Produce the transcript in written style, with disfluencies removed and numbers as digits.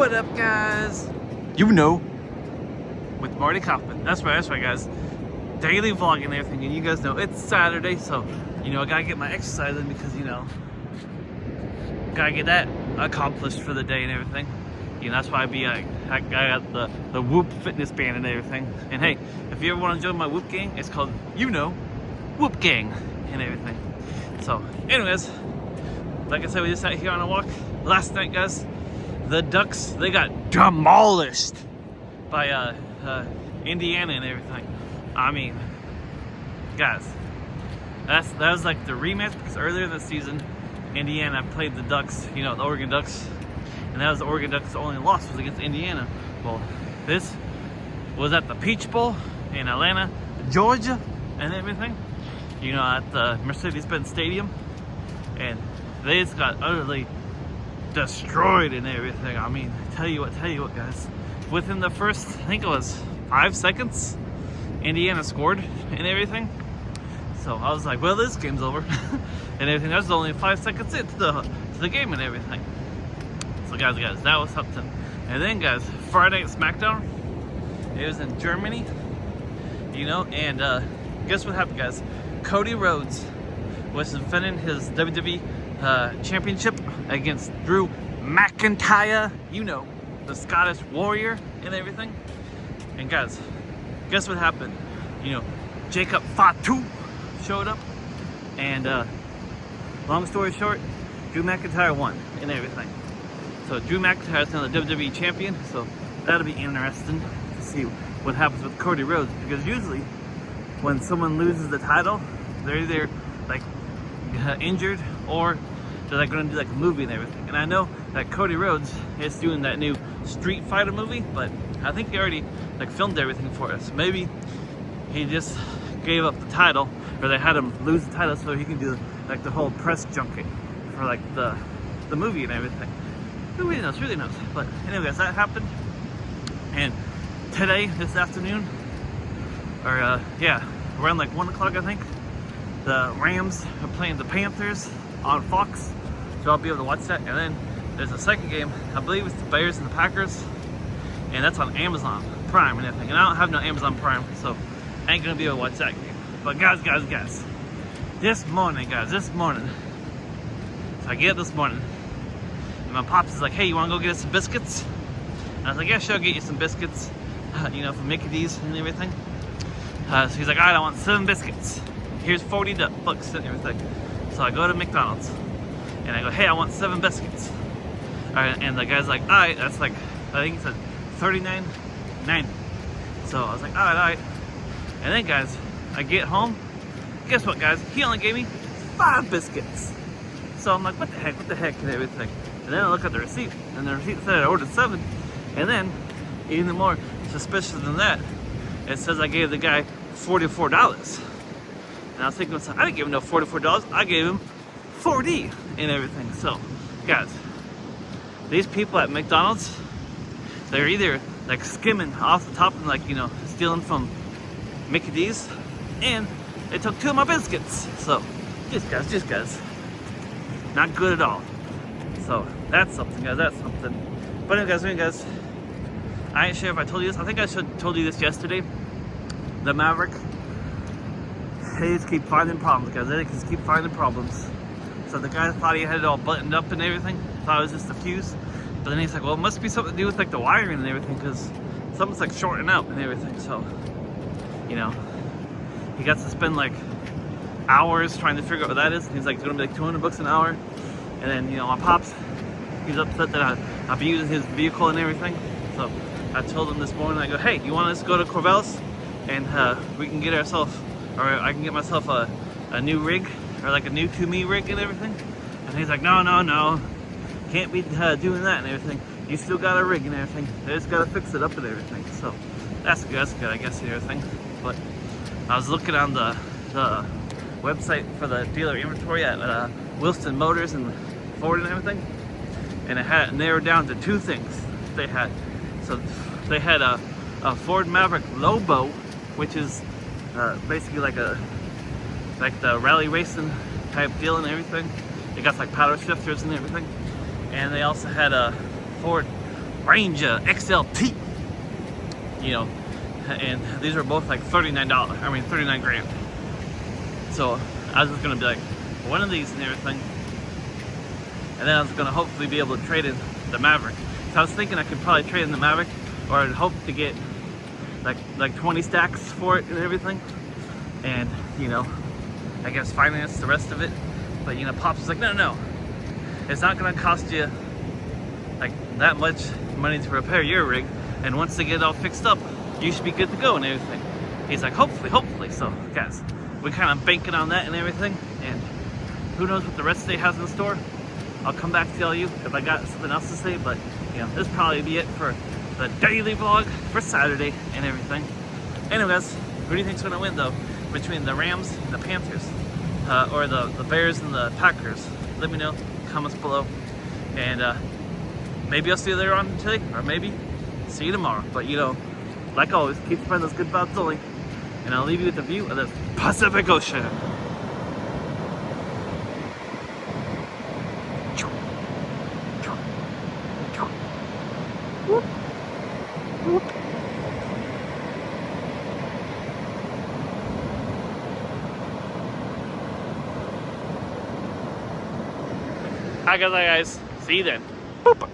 What up, guys? You know, with Marty Kaufman. That's right, guys. Daily vlogging and everything, and you guys know it's Saturday, so I gotta get my exercise in because gotta get that accomplished for the day and everything. That's why I got the Whoop fitness band and everything. And hey, if you ever want to join my Whoop gang, it's called Whoop Gang and everything. So, anyways, like I said, we just out here on a walk. Last night, guys, the Ducks, they got demolished by Indiana and everything. I mean, guys, that was like the rematch because earlier this season, Indiana played the Ducks, the Oregon Ducks, and that was the Oregon Ducks' only loss was against Indiana. Well, this was at the Peach Bowl in Atlanta, Georgia, and everything. At the Mercedes-Benz Stadium, and they just got utterly destroyed and everything. I mean, tell you what, guys. Within the first, I think it was 5 seconds, Indiana scored and everything. So I was like, well, this game's over and everything. That was only 5 seconds into the game and everything. So guys, that was something. And then, guys, Friday at SmackDown, it was in Germany, and guess what happened, guys? Cody Rhodes was defending his WWE championship against Drew McIntyre, the Scottish Warrior and everything. And guys, guess what happened? Jacob Fatu showed up, and long story short, Drew McIntyre won and everything. So Drew McIntyre is now the WWE champion, so that'll be interesting to see what happens with Cody Rhodes, because usually when someone loses the title, they're either like injured or they're like going to do like a movie and everything. And I know that Cody Rhodes is doing that new Street Fighter movie, but I think he already like filmed everything for us. Maybe he just gave up the title, or they had him lose the title so he can do like the whole press junket for like the movie and everything. Who really knows? But anyways, that happened. And today, this afternoon, or around like 1 o'clock, I think, the Rams are playing the Panthers on Fox, so I'll be able to watch that. And then there's a second game, I believe it's the Bears and the Packers, and that's on Amazon Prime and everything. And I don't have no Amazon Prime, so I ain't gonna be able to watch that game. But guys, this morning, so I get up this morning, and my pops is like, hey, you wanna go get us some biscuits? And I was like, yeah, sure, I'll get you some biscuits, from Mickey D's and everything. So he's like, all right, I want 7 biscuits. Here's 40 bucks and everything. So I go to McDonald's and I go, hey, I want 7 biscuits. All right, and the guy's like, all right, that's like, I think he said $39.90. So I was like, all right. And then, guys, I get home. Guess what, guys? He only gave me 5 biscuits. So I'm like, what the heck and everything. And then I look at the receipt, and the receipt said I ordered 7. And then, even more suspicious than that, it says I gave the guy $44. And I was thinking, I didn't give him no $44. I gave him 40 and everything. So, guys, these people at McDonald's, they're either like skimming off the top and like, stealing from Mickey D's, and they took 2 of my biscuits. So, just guys, not good at all. So, that's something, guys, But anyway, guys, I ain't sure if I told you this. I think I should have told you this yesterday. The Maverick, they just keep finding problems, guys. They just keep finding problems. So the guy thought he had it all buttoned up and everything. Thought it was just a fuse. But then he's like, well, it must be something to do with like the wiring and everything, because something's like shorting out and everything. So, he got to spend like hours trying to figure out what that is. And he's like, it's gonna be like $200 an hour. And then, my pops, he's upset that I'll be using his vehicle and everything. So I told him this morning, I go, hey, you want us to go to Corvallis and we can get ourselves, or I can get myself a new rig, or like a new to me rig and everything. And he's like, no, can't be doing that and everything. You still got a rig and everything. They just gotta fix it up and everything. So that's good, I guess, and everything. But I was looking on the website for the dealer inventory at Wilson Motors and Ford and everything, and it had narrowed down to 2 things they had. So they had a Ford Maverick Lobo, which is basically like the rally racing type deal and everything. It got like paddle shifters and everything. And they also had a Ford Ranger XLT. You know, and these are both like $39. I mean, 39 grand. So I was just gonna be like, one of these and everything. And then I was gonna hopefully be able to trade in the Maverick. So I was thinking I could probably trade in the Maverick, or I'd hope to get like 20 stacks for it and everything. And, you know, I guess finance the rest of it. But, you know, Pops was like, no. It's not gonna cost you like that much money to repair your rig. And once they get it all fixed up, you should be good to go and everything. He's like, hopefully. So, guys, we're kind of banking on that and everything. And who knows what the rest of the day has in store. I'll come back to tell you if I got something else to say, but you know, this probably be it for the daily vlog for Saturday and everything. Anyways, who do you think's gonna win though, between the Rams and the Panthers, or the Bears and the Packers? Let me know, comments below, and maybe I'll see you later on today, or maybe see you tomorrow. But you know, like always, keep spreading those good vibes only, and I'll leave you with the view of the Pacific Ocean. Hi guys, see you then. Boop.